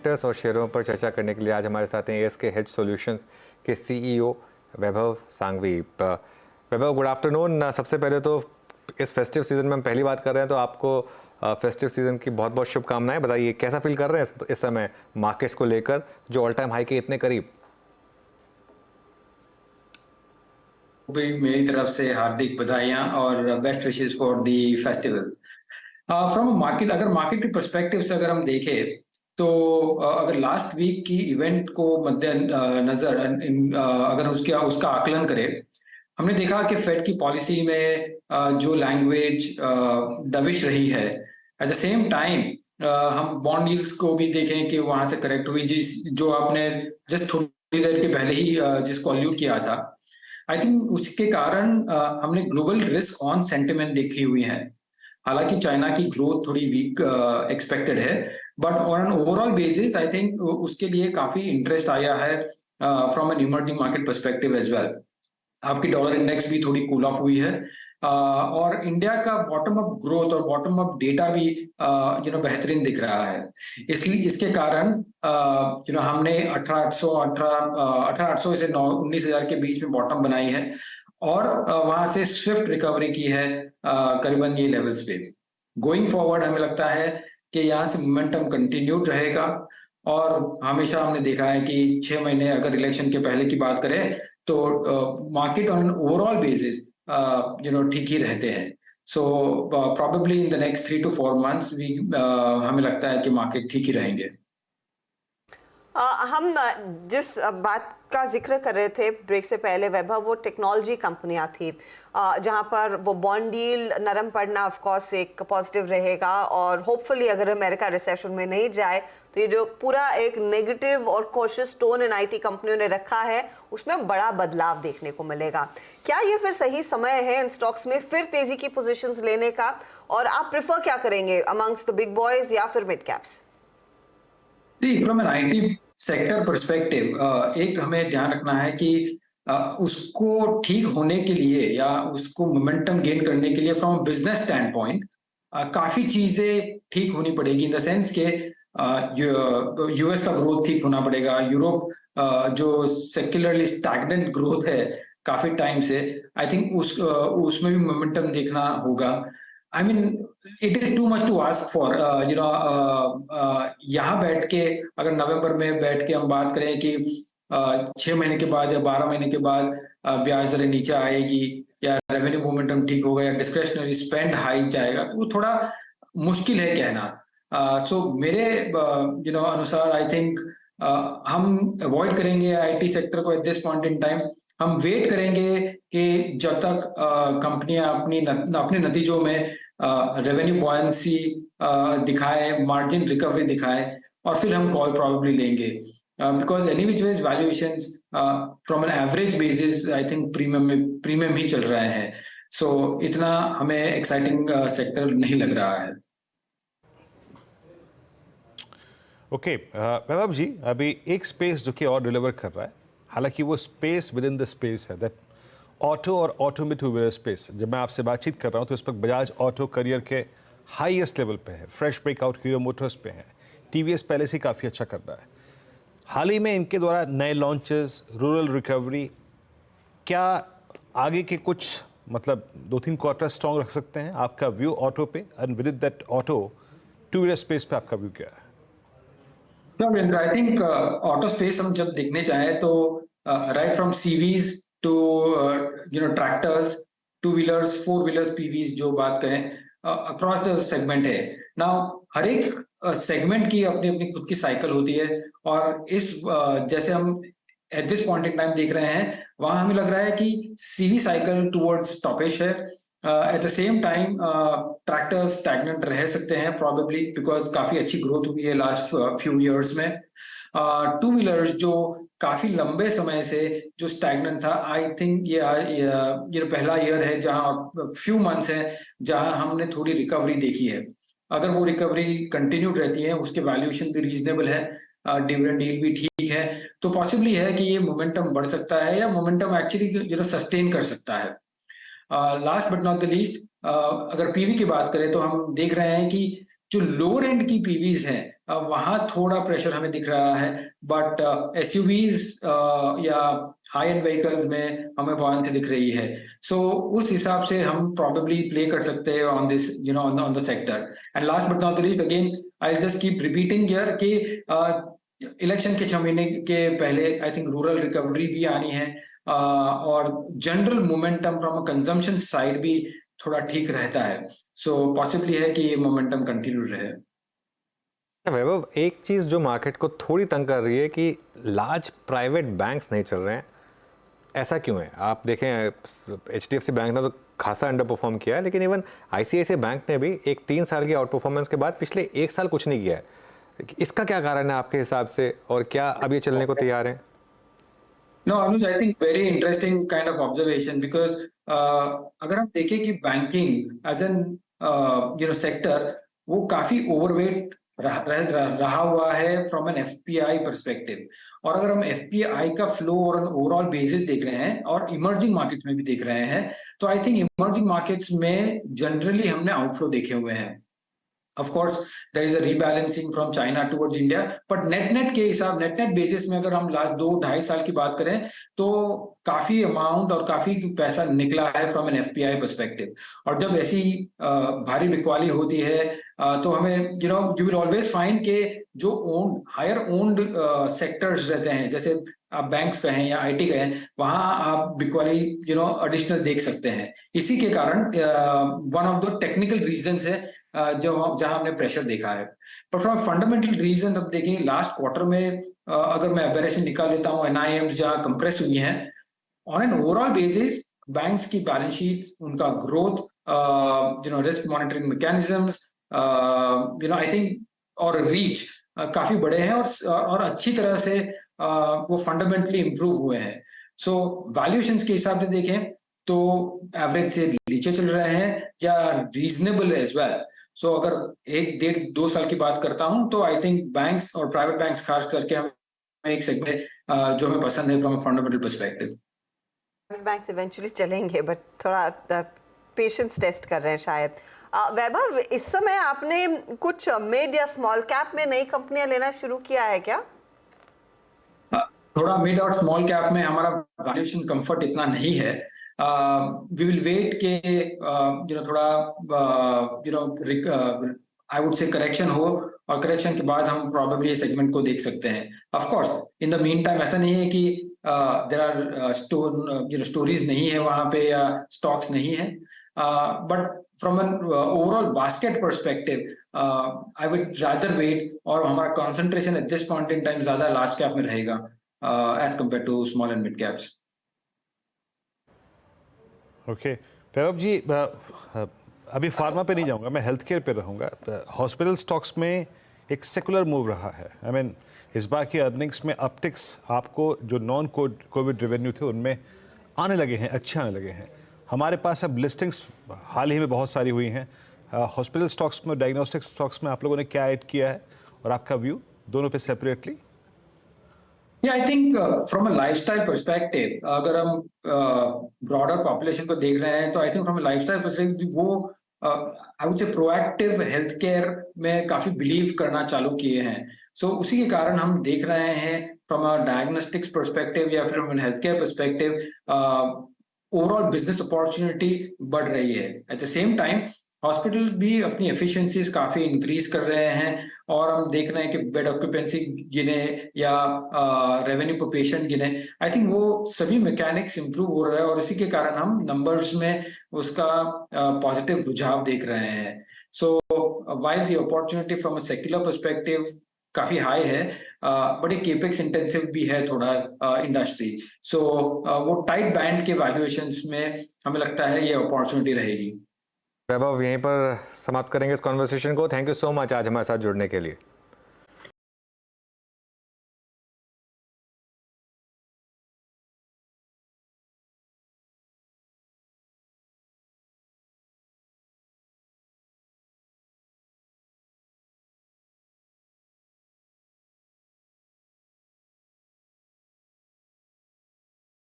Sectors और शेयरों पर चर्चा करने के लिए आज हमारे साथ हैं एएसके हेज सॉल्यूशंस के सीईओ वैभव सांघवी। वैभव, गुड आफ्टरनून। सबसे पहले तो इस फेस्टिव सीजन में हम पहली बात कर रहे हैं, तो आपको फेस्टिव सीजन की बहुत बहुत शुभकामनाएं। बताइए कैसा फील कर रहे हैं इस समय मार्केट्स को लेकर, जो ऑल टाइम हाई के इतने करीब। भी मेरी तरफ से हार्दिक बधाइयां और best wishes for the festival. From market, अगर मार्केट के पर्सपेक्टिव से अगर हम देखें तो अगर लास्ट वीक की इवेंट को मद्दे नजर अगर उसका आकलन करें, हमने देखा कि फेड की पॉलिसी में जो लैंग्वेज दबिश रही है, एट द सेम टाइम हम बॉन्ड यील्ड्स को भी देखें कि वहां से करेक्ट हुई, जो आपने जस्ट थोड़ी देर के पहले ही जिसको अलूड किया था। आई थिंक उसके कारण हमने ग्लोबल रिस्क ऑन सेंटिमेंट देखी हुई है। हालांकि चाइना की ग्रोथ थोड़ी वीक एक्सपेक्टेड है, but on an overall basis I think उसके लिए काफी इंटरेस्ट आया है from an emerging market perspective as well. आपकी डॉलर इंडेक्स भी थोड़ी कूल ऑफ हुई है और इंडिया का बॉटम अप ग्रोथ और बॉटम अप डेटा भी बेहतरीन दिख रहा है। इसलिए इसके कारण हमने 1800 से 19,000 के बीच में बॉटम बनाई है और वहां से स्विफ्ट रिकवरी की है करीबन ये लेवल्स पे। गोइंग फॉरवर्ड हमें लगता है कि यहाँ से मोमेंटम कंटिन्यूड रहेगा और हमेशा हमने देखा है कि 6 महीने अगर इलेक्शन के पहले की बात करें तो मार्केट ऑन ओवरऑल बेसिस ठीक ही रहते हैं। So probably in the next 3 to 4 months हमें लगता है कि मार्केट ठीक ही रहेंगे। हम जिस बात का जिक्र कर रहे थे ब्रेक से पहले वैभव, वो टेक्नोलॉजी कंपनियां थी जहां पर वो बॉन्ड डील नरम पड़ना ऑफ कोर्स एक पॉजिटिव रहेगा और होपफुली अगर अमेरिका रिसेशन में नहीं जाए तो ये जो पूरा एक नेगेटिव और कॉशियस टोन इन आईटी कंपनियों ने रखा है उसमें बड़ा बदलाव देखने को मिलेगा। क्या ये फिर सही समय है इन स्टॉक्स में फिर तेजी की पोजीशंस लेने का, और आप प्रेफर क्या करेंगे अमंग्स द बिग बॉयज या फिर mid caps? From an IT sector perspective एक हमें ध्यान रखना है कि उसको ठीक होने के लिए या उसको मोमेंटम गेन करने के लिए फ्रॉम बिजनेस स्टैंड पॉइंट काफी चीजें ठीक होनी पड़ेगी, इन द सेंस के यूएस का ग्रोथ ठीक होना पड़ेगा। यूरोप जो सेक्युलरली स्टैग्नेंट ग्रोथ है काफी टाइम से, आई थिंक उसमें भी मोमेंटम देखना होगा। I mean, it is too much to ask for, यहाँ बैठ के अगर नवंबर में बैठ के हम बात करें कि 6 महीने के बाद या 12 महीने के बाद ब्याज दरें नीचे आएगी या रेवेन्यू मोमेंटम ठीक होगा या डिस्क्रिशनरी स्पेंड हाई जाएगा, तो वो थोड़ा मुश्किल है कहना। सो मेरे अनुसार आई थिंक हम अवॉइड करेंगे आईटी सेक्टर को at this point in time. हम वेट करेंगे कि जब तक कंपनियां अपने नतीजों में रेवेन्यू बॉयंसी दिखाए, मार्जिन रिकवरी दिखाए, और फिर हम कॉल प्रोबेबली लेंगे, because any which ways valuations from an average basis I think premium ही चल रहे हैं। सो इतना हमें एक्साइटिंग सेक्टर नहीं लग रहा है। ओके, वैभव जी, अभी एक स्पेस जो कि और डिलीवर कर रहा है, हालांकि वो space with in the space है, दैट ऑटो और ऑटो में टू व्हीलर स्पेस। जब मैं आपसे बातचीत कर रहा हूँ तो इस वक्त बजाज ऑटो करियर के हाईएस्ट लेवल पे है, फ्रेश ब्रेकआउट हीरो मोटर्स पे है, टीवीएस पहले से काफ़ी अच्छा कर रहा है। हाल ही में इनके द्वारा नए लॉन्चेस, रूरल रिकवरी, क्या आगे के कुछ मतलब 2-3 क्वार्टर स्ट्रॉन्ग रख सकते हैं? आपका व्यू ऑटो पे and with that auto two wheeler space पे आपका व्यू क्या है? आई थिंक ऑटो स्पेस हम जब देखने चाहें तो right from CVs to tractors, 2 wheelers, 4 wheelers, PVs, जो बात करें अक्रॉस द सेगमेंट है। नाउ हर एक सेगमेंट की अपनी अपनी खुद की साइकिल होती है और जैसे हम eight this point in time देख रहे हैं, वहां हमें लग रहा है कि सीवी साइकिल टुवर्ड्स टॉपिश है। At the same time tractors stagnant रह सकते हैं प्रोबेबली, बिकॉज काफी अच्छी ग्रोथ हुई है लास्ट फ्यू इयर्स में। 2 व्हीलर्स जो काफी लंबे समय से जो स्टैग्नेंट था, आई थिंक ये पहला ईयर है जहां फ्यू मंथ्स है जहां हमने थोड़ी रिकवरी देखी है। अगर वो रिकवरी कंटिन्यूड रहती है, उसके वैल्यूएशन भी रीजनेबल है, डिविडेंड डील भी ठीक है, तो पॉसिबली है कि ये मोमेंटम बढ़ सकता है या मोमेंटम एक्चुअली सस्टेन कर सकता है। Last but not the least, अगर पीवी की बात करें तो हम देख रहे हैं कि जो लोअर एंड की पीवीज हैं वहाँ थोड़ा प्रेशर हमें दिख रहा है, बट एसयूवीज या हाई एंड व्हीकल्स में हमें buoyancy दिख रही है. सो उस हिसाब से हम probably प्ले कर सकते हैं on this, on the sector. And last but not the least, again I'll just keep repeating here कि इलेक्शन के 6 महीने के पहले आई थिंक रूरल रिकवरी भी आनी है, और general momentum from consumption side भी थोड़ा ठीक रहता है. सो पॉसिबली है कि ये मोमेंटम कंटिन्यू रहे. वैभव, एक चीज़ जो मार्केट को थोड़ी तंग कर रही है कि लार्ज प्राइवेट बैंक्स नहीं चल रहे हैं. ऐसा क्यों है? आप देखें, HDFC बैंक ने तो खासा अंडर परफॉर्म किया है, लेकिन इवन ICICI बैंक ने भी एक 3 साल की आउट परफॉर्मेंस के बाद पिछले 1 साल कुछ नहीं किया है. इसका क्या कारण है आपके हिसाब से, और क्या अब ये चलने को तैयार है? No, Anuj, I think very interesting kind of observation because अगर हम देखें कि बैंकिंग एज एन सेक्टर वो काफी ओवरवेट रहा हुआ है फ्रॉम एन FPI परस्पेक्टिव. और अगर हम FPI का फ्लो और ओवरऑल बेसिस देख रहे हैं और इमर्जिंग मार्केट्स में भी देख रहे हैं, तो आई थिंक इमर्जिंग मार्केट्स में जनरली हमने आउटफ्लो देखे हुए हैं. Of course, there is a rebalancing from China towards India, but net के हिसाब नेट बेसिस में अगर हम लास्ट 2-2.5 साल की बात करें तो काफी अमाउंट और काफी पैसा निकला है फ्रॉम एन FPI परस्पेक्टिव. और जब ऐसी भारी बिकवाली होती है तो हमें यू विल ऑलवेज फाइंड के जो हायर ओन्ड सेक्टर्स रहते हैं, जैसे आप बैंक्स कहें या IT कहें, वहां आप बिकवाली एडिशनल देख सकते हैं. इसी के कारण one of the technical reasons है जहां हमने प्रेशर देखा है. पर फ्रॉम फंडामेंटल रीजन अब देखें, लास्ट क्वार्टर में अगर मैं एबेरेशन निकाल लेता हूं, NIMs जहां कंप्रेस हुई हैं, on an overall basis banks की बैलेंस शीट, उनका growth, risk monitoring mechanisms, I think और रीच काफी बड़े हैं और अच्छी तरह से वो फंडामेंटली इंप्रूव हुए हैं. सो वैल्यूएशंस के हिसाब से देखें तो एवरेज से नीचे चल रहे हैं या रीजनेबल एज वेल. सो अगर 1-1.5-2 साल की बात करता हूं तो आई थिंक बैंक्स और प्राइवेट बैंक्स खास करके हम एक सेगमेंट जो हमें पसंद है from a fundamental perspective. Private banks eventually चलेंगे, बट थोड़ा पेशेंस टेस्ट कर रहे हैं शायद. वैभव, इस समय आपने कुछ मिड या स्मॉल कैप में नई कंपनियां लेना शुरू किया है क्या? थोड़ा मिड और स्मॉल कैप में हमारा वैल्यूएशन कंफर्ट इतना नहीं है. वी विल वेट के थोड़ा आई वुड से करेक्शन हो, और करेक्शन के बाद हम प्रोबेबली ये सेगमेंट को देख सकते हैं. Of course in the mean time ऐसा नहीं है कि देयर आर स्टोरीज नहीं है वहां पे या स्टॉक्स नहीं है, but from an overall basket perspective I would rather wait, और हमारा concentration at this point in time ज्यादा लार्ज कैप में रहेगा as compare to small and mid caps. Okay Vaibhav ji, अभी फार्मा पे नहीं जाऊंगा, मैं हेल्थ केयर पे रहूंगा. हॉस्पिटल स्टॉक्स में एक सेकुलर मूव रहा है. आई मीन इस बार की अर्निंग्स में अपटिक्स आपको जो नॉन कोविड रेवेन्यू थे उनमें आने लगे हैं, अच्छे आने लगे हैं. हमारे पास अब लिस्टिंग्स हाल ही में बहुत सारी हुई हैं. हॉस्पिटल स्टॉक्स में, डायग्नोस्टिक स्टॉक्स में आप लोगों ने क्या ऐड किया है, और आपका व्यू दोनों पे separately? Yeah, I think from a lifestyle perspective, अगर हम broader population को देख रहे हैं तो I think from a lifestyle perspective वो I would say proactive healthcare में काफी believe करना चालू किए हैं. So उसी के कारण हम देख रहे हैं from a diagnostics perspective या फिर from a healthcare perspective overall business opportunity बढ़ रही है. At the same time hospital भी अपनी एफिशिएंसीज काफी इंक्रीज कर रहे हैं, और हम देख रहे हैं कि बेड ऑक्यूपेंसी गिने या रेवेन्यू पर पेशेंट गिने, आई थिंक वो सभी मैकेनिक्स इंप्रूव हो रहा है, और इसी के कारण हम नंबर्स में उसका पॉजिटिव रुझाव देख रहे हैं. सो while the opportunity from a secular perspective काफी हाई है, बट एक केपेक्स इंटेंसिव भी है थोड़ा इंडस्ट्री. सो वो टाइट बैंड के वैल्यूएशंस में हमें लगता है ये अपॉर्चुनिटी रहेगी. वैभव, यहीं पर समाप्त करेंगे इस कॉन्वर्सेशन को. थैंक यू सो मच आज हमारे साथ जुड़ने के लिए.